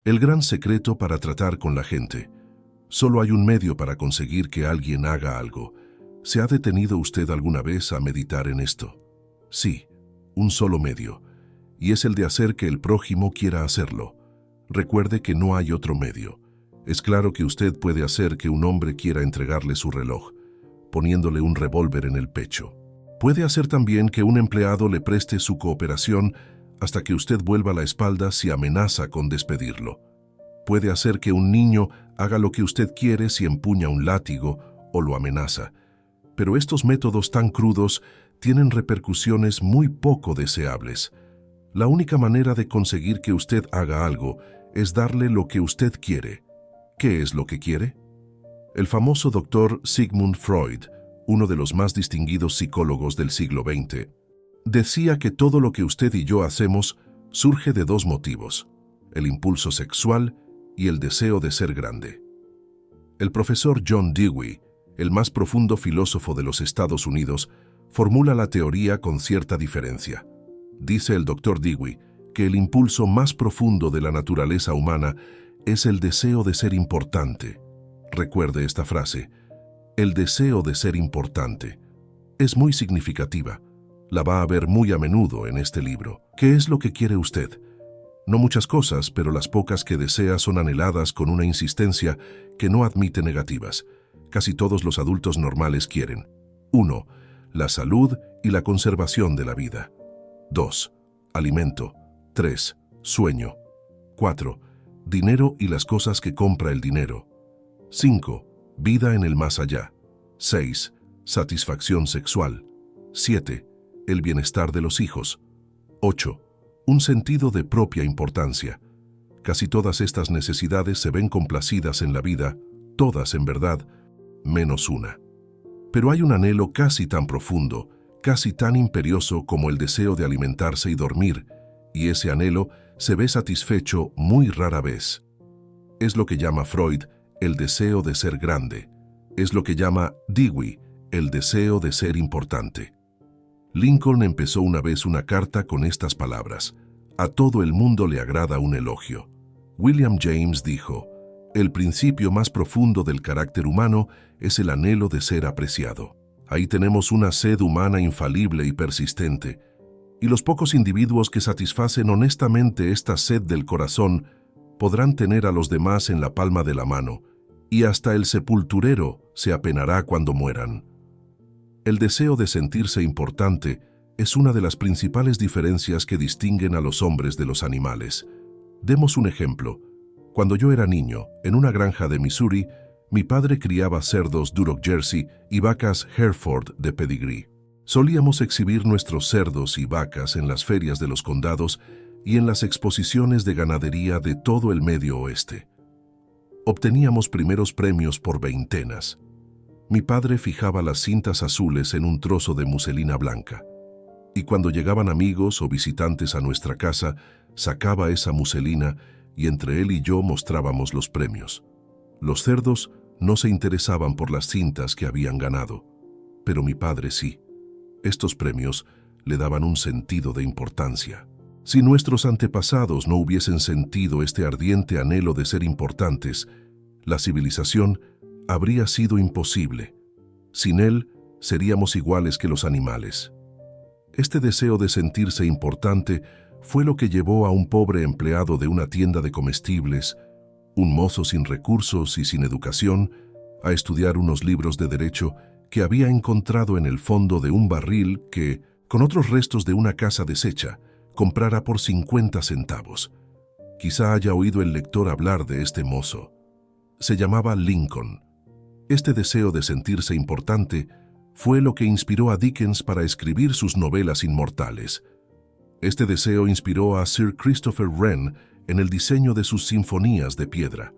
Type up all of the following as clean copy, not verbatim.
El gran secreto para tratar con la gente. Solo hay un medio para conseguir que alguien haga algo. ¿Se ha detenido usted alguna vez a meditar en esto? Sí, un solo medio, y es el de hacer que el prójimo quiera hacerlo. Recuerde que no hay otro medio. Es claro que usted puede hacer que un hombre quiera entregarle su reloj, poniéndole un revólver en el pecho. Puede hacer también que un empleado le preste su cooperación hasta que usted vuelva la espalda si amenaza con despedirlo. Puede hacer que un niño haga lo que usted quiere si empuña un látigo o lo amenaza. Pero estos métodos tan crudos tienen repercusiones muy poco deseables. La única manera de conseguir que usted haga algo es darle lo que usted quiere. ¿Qué es lo que quiere? El famoso doctor Sigmund Freud, uno de los más distinguidos psicólogos del siglo XX, decía que todo lo que usted y yo hacemos surge de dos motivos: el impulso sexual y el deseo de ser grande. El profesor John Dewey, el más profundo filósofo de los Estados Unidos, formula la teoría con cierta diferencia. Dice el doctor Dewey que el impulso más profundo de la naturaleza humana es el deseo de ser importante. Recuerde esta frase: el deseo de ser importante. Es muy significativa. La va a ver muy a menudo en este libro. ¿Qué es lo que quiere usted? No muchas cosas, pero las pocas que desea son anheladas con una insistencia que no admite negativas. Casi todos los adultos normales quieren: 1. La salud y la conservación de la vida. 2. Alimento. 3. Sueño. 4. Dinero y las cosas que compra el dinero. 5. Vida en el más allá. 6. Satisfacción sexual. 7. El bienestar de los hijos. 8. Un sentido de propia importancia. Casi todas estas necesidades se ven complacidas en la vida, todas en verdad, menos una. Pero hay un anhelo casi tan profundo, casi tan imperioso como el deseo de alimentarse y dormir, y ese anhelo se ve satisfecho muy rara vez. Es lo que llama Freud el deseo de ser grande. Es lo que llama Dewey el deseo de ser importante. Lincoln empezó una vez una carta con estas palabras: a todo el mundo le agrada un elogio. William James dijo: el principio más profundo del carácter humano es el anhelo de ser apreciado. Ahí tenemos una sed humana infalible y persistente, y los pocos individuos que satisfacen honestamente esta sed del corazón podrán tener a los demás en la palma de la mano, y hasta el sepulturero se apenará cuando mueran. El deseo de sentirse importante es una de las principales diferencias que distinguen a los hombres de los animales. Demos un ejemplo. Cuando yo era niño, en una granja de Missouri, mi padre criaba cerdos Duroc Jersey y vacas Hereford de pedigrí. Solíamos exhibir nuestros cerdos y vacas en las ferias de los condados y en las exposiciones de ganadería de todo el Medio Oeste. Obteníamos primeros premios por veintenas. Mi padre fijaba las cintas azules en un trozo de muselina blanca, y cuando llegaban amigos o visitantes a nuestra casa, sacaba esa muselina y entre él y yo mostrábamos los premios. Los cerdos no se interesaban por las cintas que habían ganado, pero mi padre sí. Estos premios le daban un sentido de importancia. Si nuestros antepasados no hubiesen sentido este ardiente anhelo de ser importantes, la civilización habría sido imposible. Sin él, seríamos iguales que los animales. Este deseo de sentirse importante fue lo que llevó a un pobre empleado de una tienda de comestibles, un mozo sin recursos y sin educación, a estudiar unos libros de derecho que había encontrado en el fondo de un barril que, con otros restos de una casa deshecha, comprara por 50 centavos. Quizá haya oído el lector hablar de este mozo. Se llamaba Lincoln. Este deseo de sentirse importante fue lo que inspiró a Dickens para escribir sus novelas inmortales. Este deseo inspiró a Sir Christopher Wren en el diseño de sus sinfonías de piedra.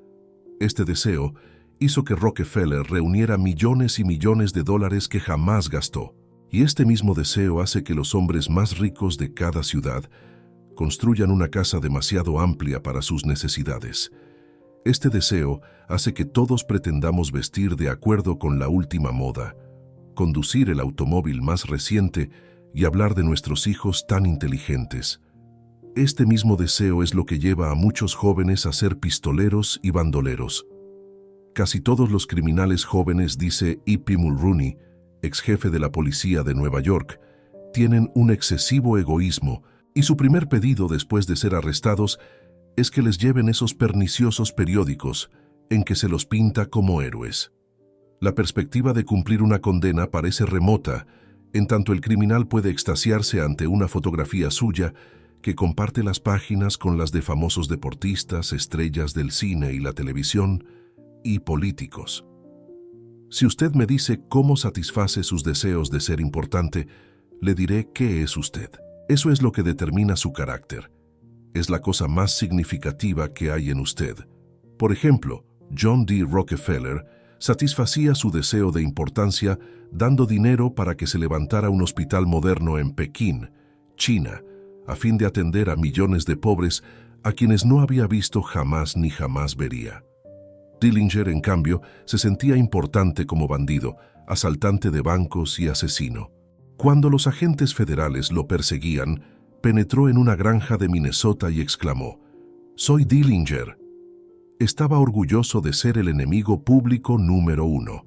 Este deseo hizo que Rockefeller reuniera millones y millones de dólares que jamás gastó. Y este mismo deseo hace que los hombres más ricos de cada ciudad construyan una casa demasiado amplia para sus necesidades. Este deseo hace que todos pretendamos vestir de acuerdo con la última moda, conducir el automóvil más reciente y hablar de nuestros hijos tan inteligentes. Este mismo deseo es lo que lleva a muchos jóvenes a ser pistoleros y bandoleros. Casi todos los criminales jóvenes, dice E.P. Mulrooney, ex jefe de la policía de Nueva York, tienen un excesivo egoísmo y su primer pedido después de ser arrestados es que les lleven esos perniciosos periódicos en que se los pinta como héroes. La perspectiva de cumplir una condena parece remota, en tanto el criminal puede extasiarse ante una fotografía suya que comparte las páginas con las de famosos deportistas, estrellas del cine y la televisión y políticos. Si usted me dice cómo satisface sus deseos de ser importante, le diré qué es usted. Eso es lo que determina su carácter. Es la cosa más significativa que hay en usted. Por ejemplo, John D. Rockefeller satisfacía su deseo de importancia dando dinero para que se levantara un hospital moderno en Pekín, China, a fin de atender a millones de pobres a quienes no había visto jamás ni jamás vería. Dillinger, en cambio, se sentía importante como bandido, asaltante de bancos y asesino. Cuando los agentes federales lo perseguían, penetró en una granja de Minnesota y exclamó: «¡Soy Dillinger!». Estaba orgulloso de ser el enemigo público número 1.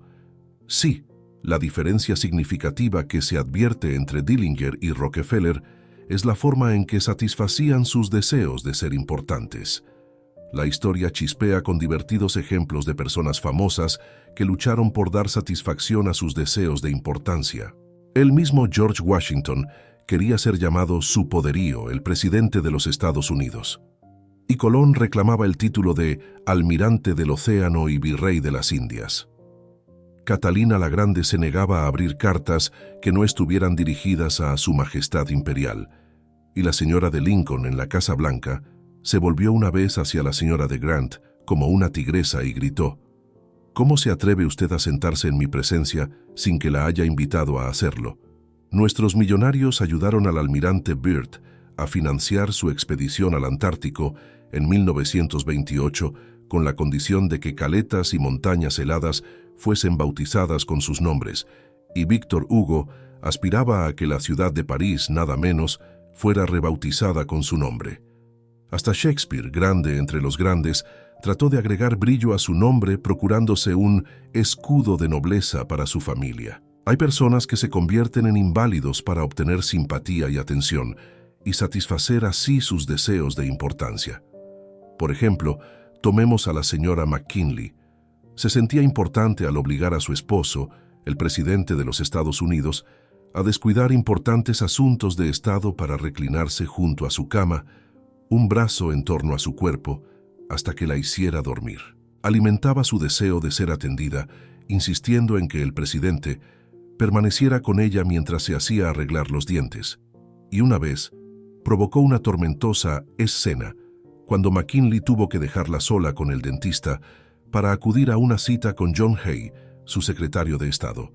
Sí, la diferencia significativa que se advierte entre Dillinger y Rockefeller es la forma en que satisfacían sus deseos de ser importantes. La historia chispea con divertidos ejemplos de personas famosas que lucharon por dar satisfacción a sus deseos de importancia. El mismo George Washington quería ser llamado Su Poderío, el presidente de los Estados Unidos. Y Colón reclamaba el título de Almirante del Océano y Virrey de las Indias. Catalina la Grande se negaba a abrir cartas que no estuvieran dirigidas a Su Majestad Imperial, y la señora de Lincoln en la Casa Blanca se volvió una vez hacia la señora de Grant como una tigresa y gritó: «¿Cómo se atreve usted a sentarse en mi presencia sin que la haya invitado a hacerlo?». Nuestros millonarios ayudaron al almirante Byrd a financiar su expedición al Antártico en 1928 con la condición de que caletas y montañas heladas fuesen bautizadas con sus nombres, y Víctor Hugo aspiraba a que la ciudad de París, nada menos, fuera rebautizada con su nombre. Hasta Shakespeare, grande entre los grandes, trató de agregar brillo a su nombre procurándose un escudo de nobleza para su familia. Hay personas que se convierten en inválidos para obtener simpatía y atención y satisfacer así sus deseos de importancia. Por ejemplo, tomemos a la señora McKinley. Se sentía importante al obligar a su esposo, el presidente de los Estados Unidos, a descuidar importantes asuntos de Estado para reclinarse junto a su cama, un brazo en torno a su cuerpo, hasta que la hiciera dormir. Alimentaba su deseo de ser atendida, insistiendo en que el presidente permaneciera con ella mientras se hacía arreglar los dientes. Y una vez, provocó una tormentosa escena cuando McKinley tuvo que dejarla sola con el dentista para acudir a una cita con John Hay, su secretario de Estado.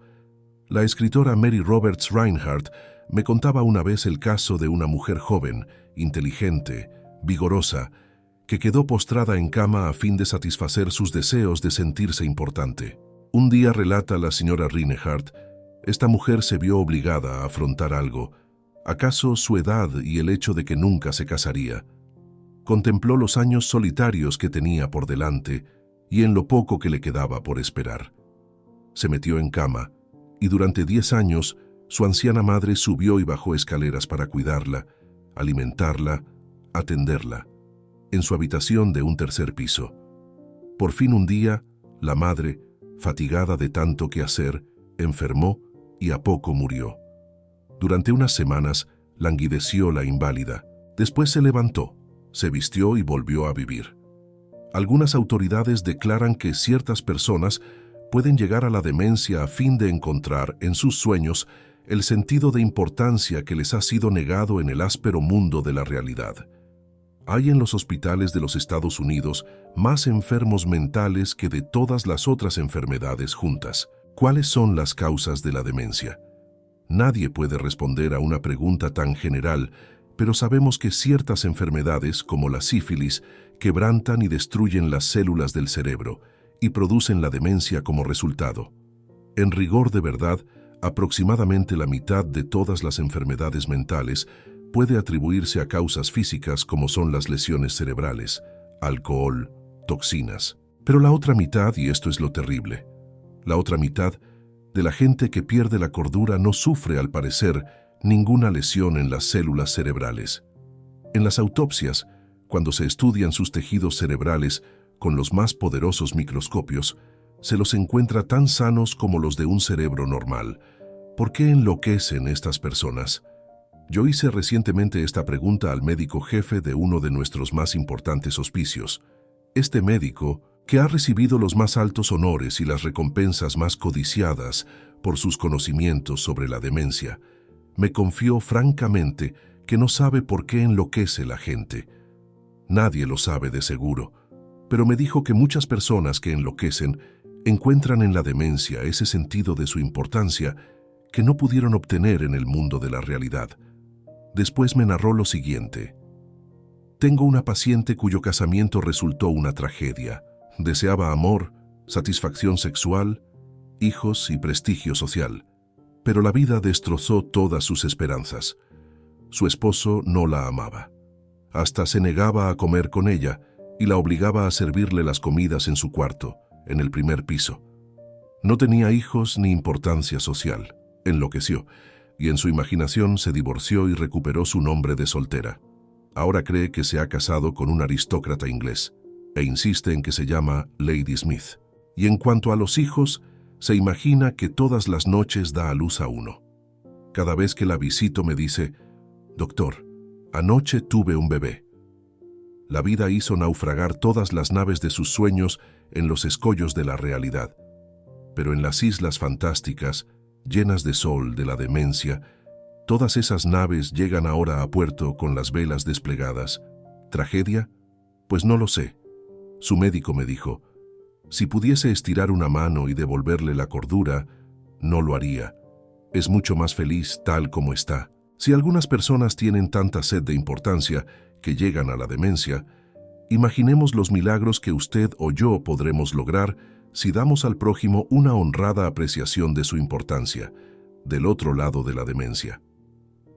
La escritora Mary Roberts Rinehart me contaba una vez el caso de una mujer joven, inteligente, vigorosa, que quedó postrada en cama a fin de satisfacer sus deseos de sentirse importante. Un día, relata la señora Rinehart, esta mujer se vio obligada a afrontar algo, acaso su edad y el hecho de que nunca se casaría. Contempló los años solitarios que tenía por delante y en lo poco que le quedaba por esperar. Se metió en cama y durante 10 años su anciana madre subió y bajó escaleras para cuidarla, alimentarla, atenderla, en su habitación de un 3er piso. Por fin un día, la madre, fatigada de tanto que hacer, enfermó y a poco murió. Durante unas semanas languideció la inválida. Después se levantó, se vistió y volvió a vivir. Algunas autoridades declaran que ciertas personas pueden llegar a la demencia a fin de encontrar en sus sueños el sentido de importancia que les ha sido negado en el áspero mundo de la realidad. Hay en los hospitales de los Estados Unidos más enfermos mentales que de todas las otras enfermedades juntas. ¿Cuáles son las causas de la demencia? Nadie puede responder a una pregunta tan general, pero sabemos que ciertas enfermedades, como la sífilis, quebrantan y destruyen las células del cerebro y producen la demencia como resultado. En rigor de verdad, aproximadamente la mitad de todas las enfermedades mentales puede atribuirse a causas físicas como son las lesiones cerebrales, alcohol, toxinas. Pero la otra mitad, y esto es lo terrible, la otra mitad de la gente que pierde la cordura no sufre, al parecer, ninguna lesión en las células cerebrales. En las autopsias, cuando se estudian sus tejidos cerebrales con los más poderosos microscopios, se los encuentra tan sanos como los de un cerebro normal. ¿Por qué enloquecen estas personas? Yo hice recientemente esta pregunta al médico jefe de uno de nuestros más importantes hospicios. Este médico, que ha recibido los más altos honores y las recompensas más codiciadas por sus conocimientos sobre la demencia, me confió francamente que no sabe por qué enloquece la gente. Nadie lo sabe de seguro, pero me dijo que muchas personas que enloquecen encuentran en la demencia ese sentido de su importancia que no pudieron obtener en el mundo de la realidad. Después me narró lo siguiente. Tengo una paciente cuyo casamiento resultó una tragedia. Deseaba amor, satisfacción sexual, hijos y prestigio social, pero la vida destrozó todas sus esperanzas. Su esposo no la amaba. Hasta se negaba a comer con ella y la obligaba a servirle las comidas en su cuarto, en el primer piso. No tenía hijos ni importancia social. Enloqueció, y en su imaginación se divorció y recuperó su nombre de soltera. Ahora cree que se ha casado con un aristócrata inglés, e insiste en que se llama Lady Smith. Y en cuanto a los hijos, se imagina que todas las noches da a luz a uno. Cada vez que la visito me dice, «Doctor, anoche tuve un bebé». La vida hizo naufragar todas las naves de sus sueños en los escollos de la realidad. Pero en las islas fantásticas, llenas de sol de la demencia, todas esas naves llegan ahora a puerto con las velas desplegadas. ¿Tragedia? Pues no lo sé. Su médico me dijo, si pudiese estirar una mano y devolverle la cordura, no lo haría. Es mucho más feliz tal como está. Si algunas personas tienen tanta sed de importancia que llegan a la demencia, imaginemos los milagros que usted o yo podremos lograr si damos al prójimo una honrada apreciación de su importancia, del otro lado de la demencia.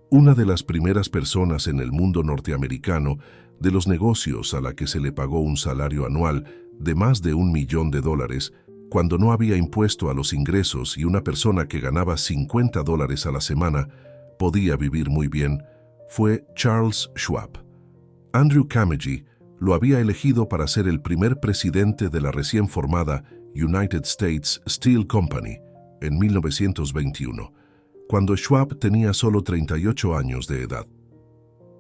Una de las primeras personas en el mundo norteamericano de los negocios a la que se le pagó un salario anual de más de $1 millón, cuando no había impuesto a los ingresos y una persona que ganaba $50 a la semana podía vivir muy bien, fue Charles Schwab. Andrew Carnegie lo había elegido para ser el primer presidente de la recién formada United States Steel Company en 1921, cuando Schwab tenía solo 38 años de edad.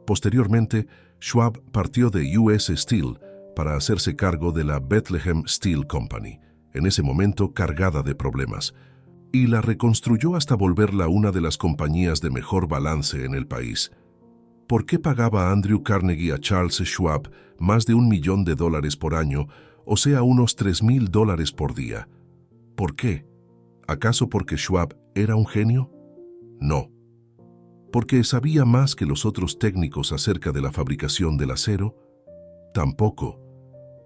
Posteriormente, Schwab partió de US Steel para hacerse cargo de la Bethlehem Steel Company, en ese momento cargada de problemas, y la reconstruyó hasta volverla una de las compañías de mejor balance en el país. ¿Por qué pagaba Andrew Carnegie a Charles Schwab más de $1 millón por año, o sea, unos $3,000 por día? ¿Por qué? ¿Acaso porque Schwab era un genio? No. ¿Porque sabía más que los otros técnicos acerca de la fabricación del acero? Tampoco.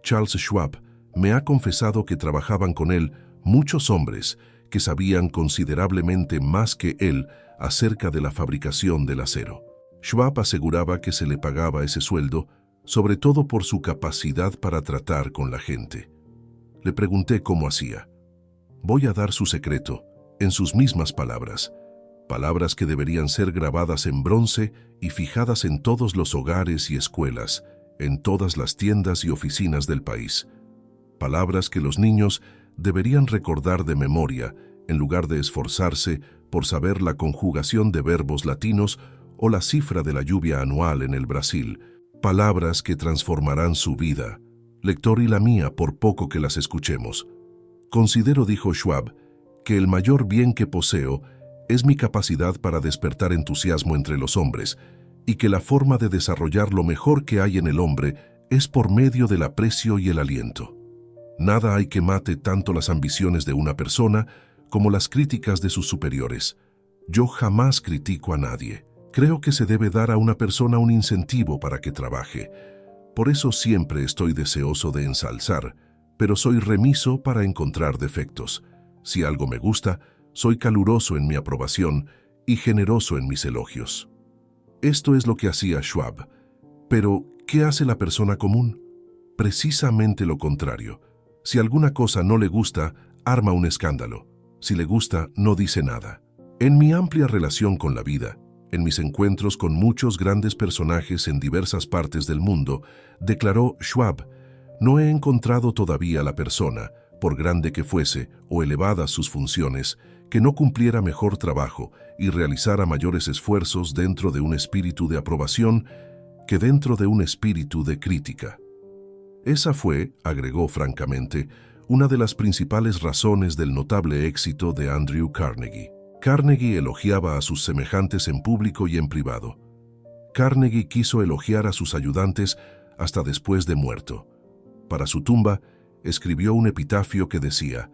Charles Schwab me ha confesado que trabajaban con él muchos hombres que sabían considerablemente más que él acerca de la fabricación del acero. Schwab aseguraba que se le pagaba ese sueldo, sobre todo por su capacidad para tratar con la gente. Le pregunté cómo hacía. Voy a dar su secreto, en sus mismas palabras. Palabras que deberían ser grabadas en bronce y fijadas en todos los hogares y escuelas, en todas las tiendas y oficinas del país. Palabras que los niños deberían recordar de memoria, en lugar de esforzarse por saber la conjugación de verbos latinos o la cifra de la lluvia anual en el Brasil. Palabras que transformarán su vida, lector, y la mía, por poco que las escuchemos. Considero, dijo Schwab, que el mayor bien que poseo es mi capacidad para despertar entusiasmo entre los hombres, y que la forma de desarrollar lo mejor que hay en el hombre es por medio del aprecio y el aliento. Nada hay que mate tanto las ambiciones de una persona como las críticas de sus superiores. Yo jamás critico a nadie. Creo que se debe dar a una persona un incentivo para que trabaje. Por eso siempre estoy deseoso de ensalzar, pero soy remiso para encontrar defectos. Si algo me gusta, soy caluroso en mi aprobación y generoso en mis elogios. Esto es lo que hacía Schwab. Pero, ¿qué hace la persona común? Precisamente lo contrario. Si alguna cosa no le gusta, arma un escándalo. Si le gusta, no dice nada. En mi amplia relación con la vida, en mis encuentros con muchos grandes personajes en diversas partes del mundo, declaró Schwab, no he encontrado todavía la persona, por grande que fuese o elevadas sus funciones, que no cumpliera mejor trabajo y realizara mayores esfuerzos dentro de un espíritu de aprobación que dentro de un espíritu de crítica. Esa fue, agregó francamente, una de las principales razones del notable éxito de Andrew Carnegie. Carnegie elogiaba a sus semejantes en público y en privado. Carnegie quiso elogiar a sus ayudantes hasta después de muerto. Para su tumba, escribió un epitafio que decía: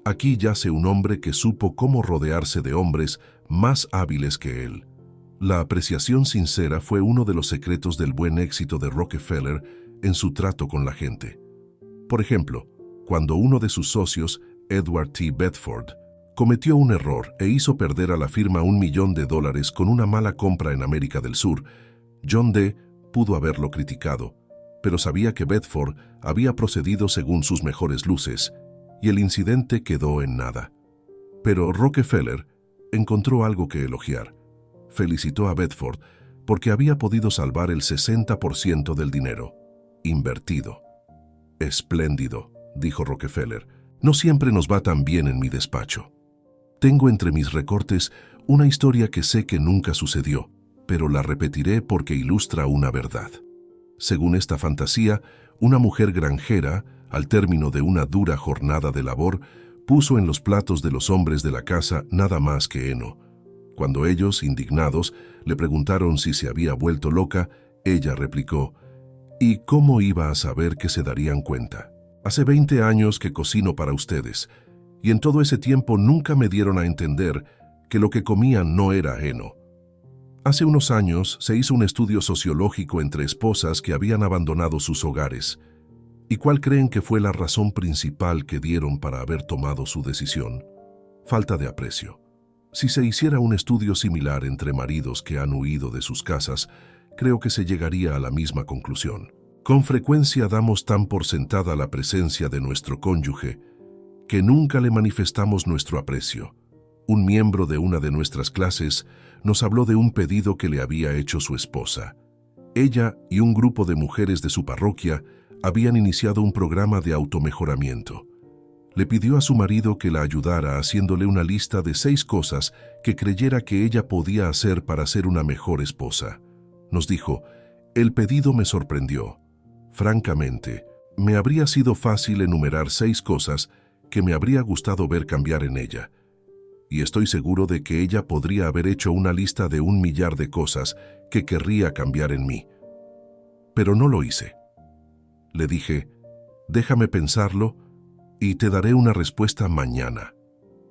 «Aquí yace un hombre que supo cómo rodearse de hombres más hábiles que él». La apreciación sincera fue uno de los secretos del buen éxito de Rockefeller en su trato con la gente. Por ejemplo, cuando uno de sus socios, Edward T. Bedford, cometió un error e hizo perder a la firma $1 millón con una mala compra en América del Sur, John D. pudo haberlo criticado, pero sabía que Bedford había procedido según sus mejores luces, y el incidente quedó en nada. Pero Rockefeller encontró algo que elogiar. Felicitó a Bedford porque había podido salvar el 60% del dinero invertido. «Espléndido», dijo Rockefeller. «No siempre nos va tan bien en mi despacho. Tengo entre mis recortes una historia que sé que nunca sucedió, pero la repetiré porque ilustra una verdad. Según esta fantasía, una mujer granjera, al término de una dura jornada de labor, puso en los platos de los hombres de la casa nada más que heno. Cuando ellos, indignados, le preguntaron si se había vuelto loca, ella replicó: «¿Y cómo iba a saber que se darían cuenta? Hace 20 años que cocino para ustedes, y en todo ese tiempo nunca me dieron a entender que lo que comían no era heno». Hace unos años se hizo un estudio sociológico entre esposas que habían abandonado sus hogares. ¿Y cuál creen que fue la razón principal que dieron para haber tomado su decisión? Falta de aprecio. Si se hiciera un estudio similar entre maridos que han huido de sus casas, creo que se llegaría a la misma conclusión. Con frecuencia damos tan por sentada la presencia de nuestro cónyuge que nunca le manifestamos nuestro aprecio. Un miembro de una de nuestras clases nos habló de un pedido que le había hecho su esposa. Ella y un grupo de mujeres de su parroquia habían iniciado un programa de automejoramiento. Le pidió a su marido que la ayudara haciéndole una lista de 6 cosas que creyera que ella podía hacer para ser una mejor esposa. Nos dijo: «El pedido me sorprendió. Francamente, me habría sido fácil enumerar 6 cosas que me habría gustado ver cambiar en ella. Y estoy seguro de que ella podría haber hecho una lista de 1 millar de cosas que querría cambiar en mí. Pero no lo hice». Le dije: «Déjame pensarlo y te daré una respuesta mañana».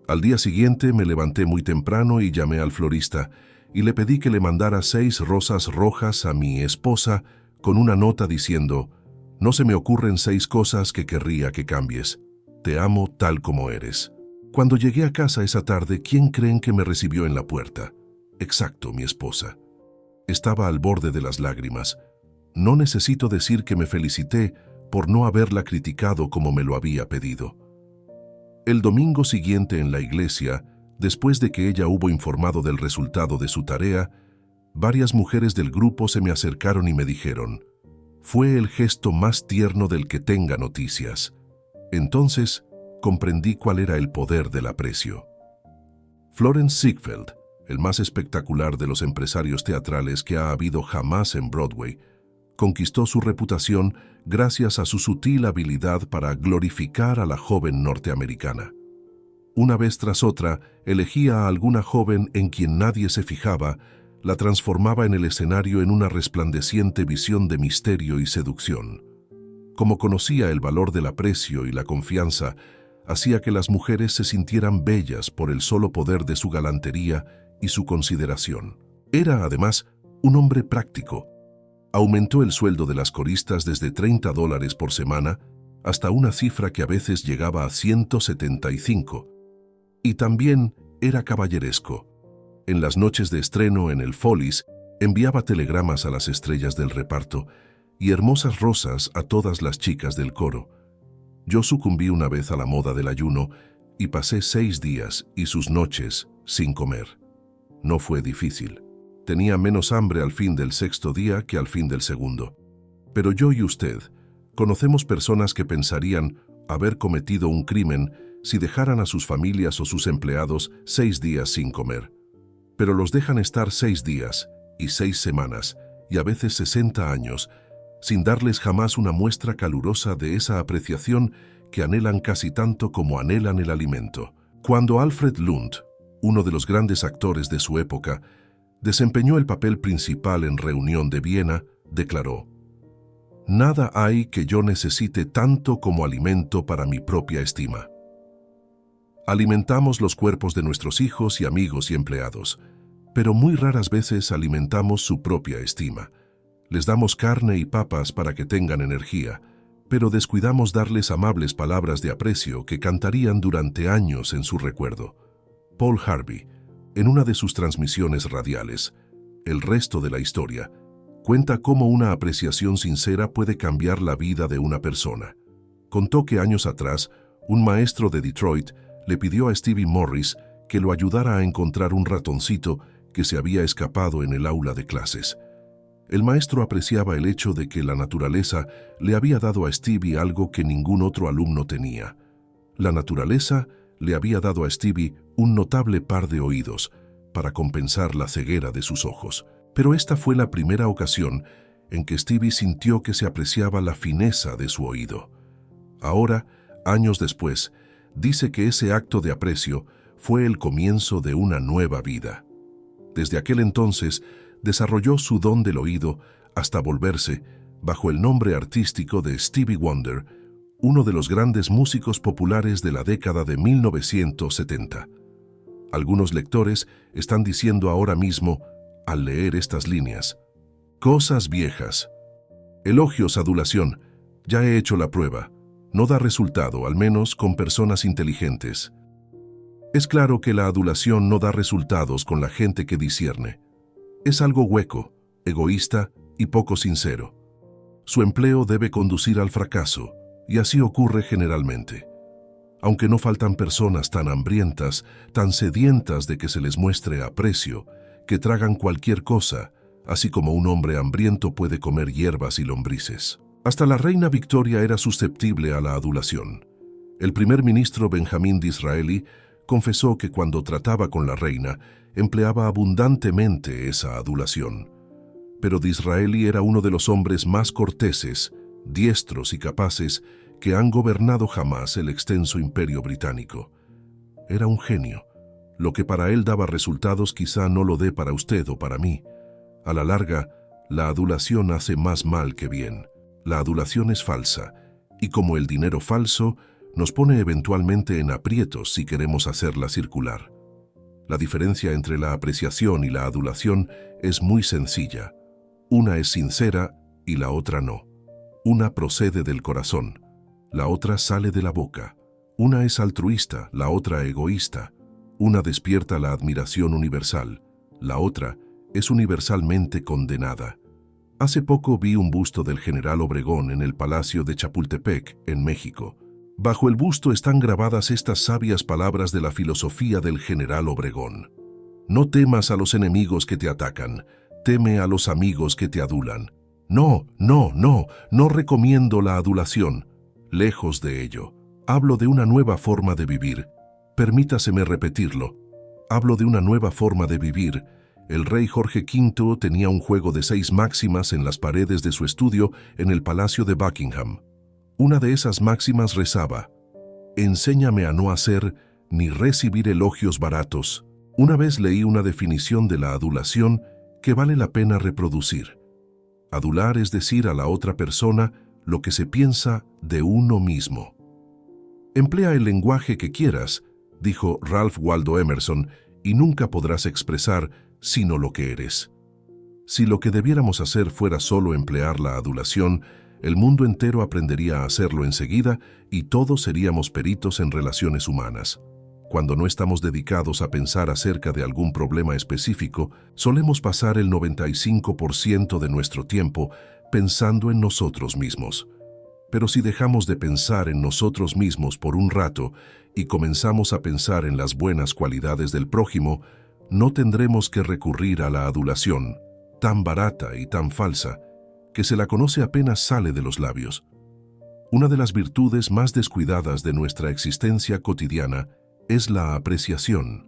Al día siguiente me levanté muy temprano y llamé al florista y le pedí que le mandara 6 rosas rojas a mi esposa con una nota diciendo: «No se me ocurren 6 cosas que querría que cambies. Te amo tal como eres». Cuando llegué a casa esa tarde, ¿quién creen que me recibió en la puerta? Exacto, mi esposa. Estaba al borde de las lágrimas. No necesito decir que me felicité por no haberla criticado como me lo había pedido. El domingo siguiente en la iglesia, después de que ella hubo informado del resultado de su tarea, varias mujeres del grupo se me acercaron y me dijeron: «Fue el gesto más tierno del que tenga noticias». Entonces, comprendí cuál era el poder del aprecio. Florence Ziegfeld, el más espectacular de los empresarios teatrales que ha habido jamás en Broadway, conquistó su reputación gracias a su sutil habilidad para glorificar a la joven norteamericana. Una vez tras otra, elegía a alguna joven en quien nadie se fijaba, la transformaba en el escenario en una resplandeciente visión de misterio y seducción. Como conocía el valor del aprecio y la confianza, hacía que las mujeres se sintieran bellas por el solo poder de su galantería y su consideración. Era, además, un hombre práctico. Aumentó el sueldo de las coristas desde $30 por semana hasta una cifra que a veces llegaba a 175. Y también era caballeresco. En las noches de estreno en el Follies, Enviaba telegramas a las estrellas del reparto y hermosas rosas a todas las chicas del coro. Yo sucumbí una vez a la moda del ayuno y pasé 6 días y sus noches sin comer. No fue difícil. Tenía menos hambre al fin del 6.º día que al fin del 2.º. Pero yo y usted conocemos personas que pensarían haber cometido un crimen si dejaran a sus familias o sus empleados 6 días sin comer. Pero los dejan estar 6 días y 6 semanas y a veces 60 años sin darles jamás una muestra calurosa de esa apreciación que anhelan casi tanto como anhelan el alimento. Cuando Alfred Lund, uno de los grandes actores de su época, desempeñó el papel principal en Reunión de Viena, declaró: «Nada hay que yo necesite tanto como alimento para mi propia estima». Alimentamos los cuerpos de nuestros hijos y amigos y empleados, pero muy raras veces alimentamos su propia estima. Les damos carne y papas para que tengan energía, pero descuidamos darles amables palabras de aprecio que cantarían durante años en su recuerdo. Paul Harvey, en una de sus transmisiones radiales, El resto de la historia, cuenta cómo una apreciación sincera puede cambiar la vida de una persona. Contó que años atrás, un maestro de Detroit le pidió a Stevie Morris que lo ayudara a encontrar un ratoncito que se había escapado en el aula de clases. El maestro apreciaba el hecho de que la naturaleza le había dado a Stevie algo que ningún otro alumno tenía. La naturaleza le había dado a Stevie un notable par de oídos para compensar la ceguera de sus ojos. Pero esta fue la primera ocasión en que Stevie sintió que se apreciaba la fineza de su oído. Ahora, años después, dice que ese acto de aprecio fue el comienzo de una nueva vida. Desde aquel entonces, desarrolló su don del oído hasta volverse, bajo el nombre artístico de Stevie Wonder, uno de los grandes músicos populares de la década de 1970. Algunos lectores están diciendo ahora mismo, al leer estas líneas: «Cosas viejas. Elogios, adulación. Ya he hecho la prueba. No da resultado, al menos con personas inteligentes». Es claro que la adulación no da resultados con la gente que discierne. Es algo hueco, egoísta y poco sincero. Su empleo debe conducir al fracaso, y así ocurre generalmente. Aunque no faltan personas tan hambrientas, tan sedientas de que se les muestre aprecio, que tragan cualquier cosa, así como un hombre hambriento puede comer hierbas y lombrices. Hasta la reina Victoria era susceptible a la adulación. El primer ministro Benjamín Disraeli confesó que cuando trataba con la reina, empleaba abundantemente esa adulación. Pero Disraeli era uno de los hombres más corteses, diestros y capaces que han gobernado jamás el extenso imperio británico. Era un genio. Lo que para él daba resultados quizá no lo dé para usted o para mí. A la larga, la adulación hace más mal que bien. La adulación es falsa, y como el dinero falso, nos pone eventualmente en aprietos si queremos hacerla circular. La diferencia entre la apreciación y la adulación es muy sencilla. Una es sincera y la otra no. Una procede del corazón, la otra sale de la boca. Una es altruista, la otra egoísta. Una despierta la admiración universal, la otra es universalmente condenada. Hace poco vi un busto del general Obregón en el Palacio de Chapultepec, en México. Bajo el busto están grabadas estas sabias palabras de la filosofía del general Obregón. No temas a los enemigos que te atacan, teme a los amigos que te adulan. No recomiendo la adulación. Lejos de ello. Hablo de una nueva forma de vivir. Permítaseme repetirlo. Hablo de una nueva forma de vivir. El rey Jorge V tenía un juego de 6 máximas en las paredes de su estudio en el Palacio de Buckingham. Una de esas máximas rezaba: «Enséñame a no hacer ni recibir elogios baratos». Una vez leí una definición de la adulación que vale la pena reproducir. Adular es decir a la otra persona lo que se piensa de uno mismo. Emplea el lenguaje que quieras, dijo Ralph Waldo Emerson, y nunca podrás expresar sino lo que eres. Si lo que debiéramos hacer fuera solo emplear la adulación, el mundo entero aprendería a hacerlo enseguida y todos seríamos peritos en relaciones humanas. cuando no estamos dedicados a pensar acerca de algún problema específico, solemos pasar el 95% de nuestro tiempo pensando en nosotros mismos. Pero si dejamos de pensar en nosotros mismos por un rato y comenzamos a pensar en las buenas cualidades del prójimo, no tendremos que recurrir a la adulación, tan barata y tan falsa, que se la conoce apenas sale de los labios. Una de las virtudes más descuidadas de nuestra existencia cotidiana es la apreciación.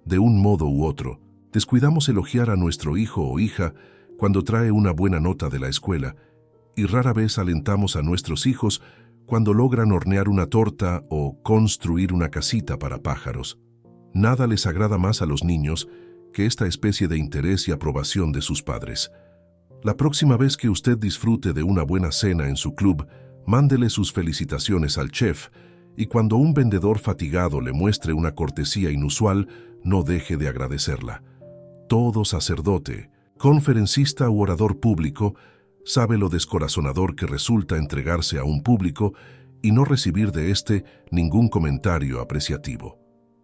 De un modo u otro, descuidamos elogiar a nuestro hijo o hija cuando trae una buena nota de la escuela, y rara vez alentamos a nuestros hijos cuando logran hornear una torta o construir una casita para pájaros. Nada les agrada más a los niños que esta especie de interés y aprobación de sus padres. La próxima vez que usted disfrute de una buena cena en su club, mándele sus felicitaciones al chef, y cuando un vendedor fatigado le muestre una cortesía inusual, no deje de agradecerla. Todo sacerdote, conferencista u orador público sabe lo descorazonador que resulta entregarse a un público y no recibir de éste ningún comentario apreciativo.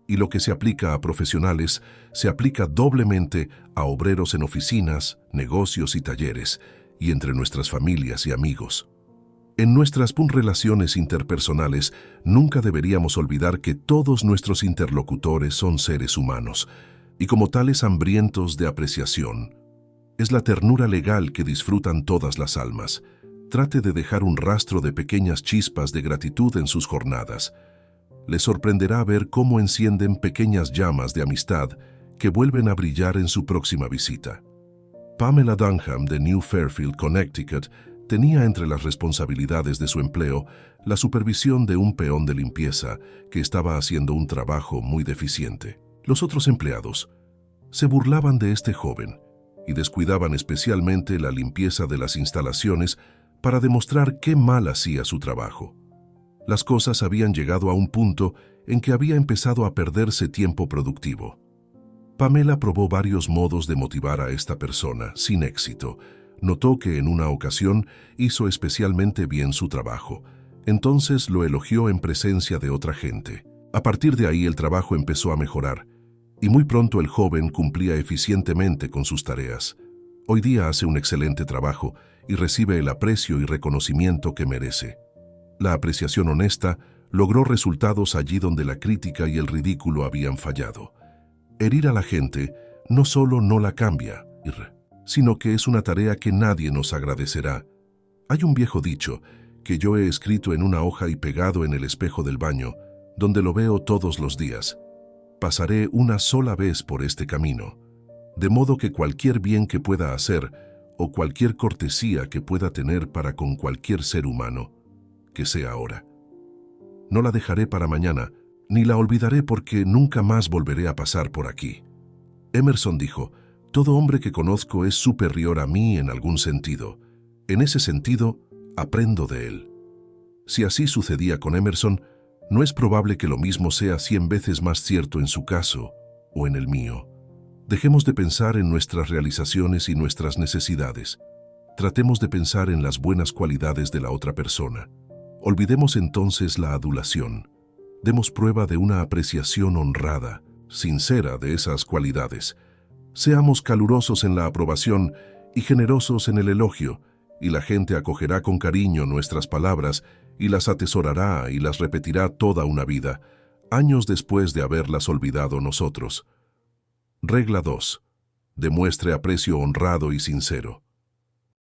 Y lo que se aplica a profesionales se aplica doblemente a obreros en oficinas, negocios y talleres, y entre nuestras familias y amigos. En nuestras relaciones interpersonales, nunca deberíamos olvidar que todos nuestros interlocutores son seres humanos, y como tales hambrientos de apreciación. Es la ternura legal que disfrutan todas las almas. Trate de dejar un rastro de pequeñas chispas de gratitud en sus jornadas. Les sorprenderá ver cómo encienden pequeñas llamas de amistad que vuelven a brillar en su próxima visita. Pamela Dunham de New Fairfield, Connecticut, tenía entre las responsabilidades de su empleo la supervisión de un peón de limpieza que estaba haciendo un trabajo muy deficiente. Los otros empleados se burlaban de este joven y descuidaban especialmente la limpieza de las instalaciones para demostrar qué mal hacía su trabajo. Las cosas habían llegado a un punto en que había empezado a perderse tiempo productivo. Pamela probó varios modos de motivar a esta persona, sin éxito. Notó que en una ocasión hizo especialmente bien su trabajo. Entonces lo elogió en presencia de otra gente. A partir de ahí el trabajo empezó a mejorar, y muy pronto el joven cumplía eficientemente con sus tareas. Hoy día hace un excelente trabajo y recibe el aprecio y reconocimiento que merece. La apreciación honesta logró resultados allí donde la crítica y el ridículo habían fallado. Herir a la gente no solo no la cambia, sino que es una tarea que nadie nos agradecerá. Hay un viejo dicho que yo he escrito en una hoja y pegado en el espejo del baño, donde lo veo todos los días. Pasaré una sola vez por este camino, de modo que cualquier bien que pueda hacer o cualquier cortesía que pueda tener para con cualquier ser humano, que sea ahora. No la dejaré para mañana, ni la olvidaré porque nunca más volveré a pasar por aquí. Emerson dijo: todo hombre que conozco es superior a mí en algún sentido. En ese sentido, aprendo de él. Si así sucedía con Emerson, no es probable que lo mismo sea 100 veces más cierto en su caso o en el mío. Dejemos de pensar en nuestras realizaciones y nuestras necesidades. Tratemos de pensar en las buenas cualidades de la otra persona. Olvidemos entonces la adulación. Demos prueba de una apreciación honrada, sincera de esas cualidades. Seamos calurosos en la aprobación y generosos en el elogio, y la gente acogerá con cariño nuestras palabras y las atesorará y las repetirá toda una vida, años después de haberlas olvidado nosotros. Regla 2. Demuestre aprecio honrado y sincero.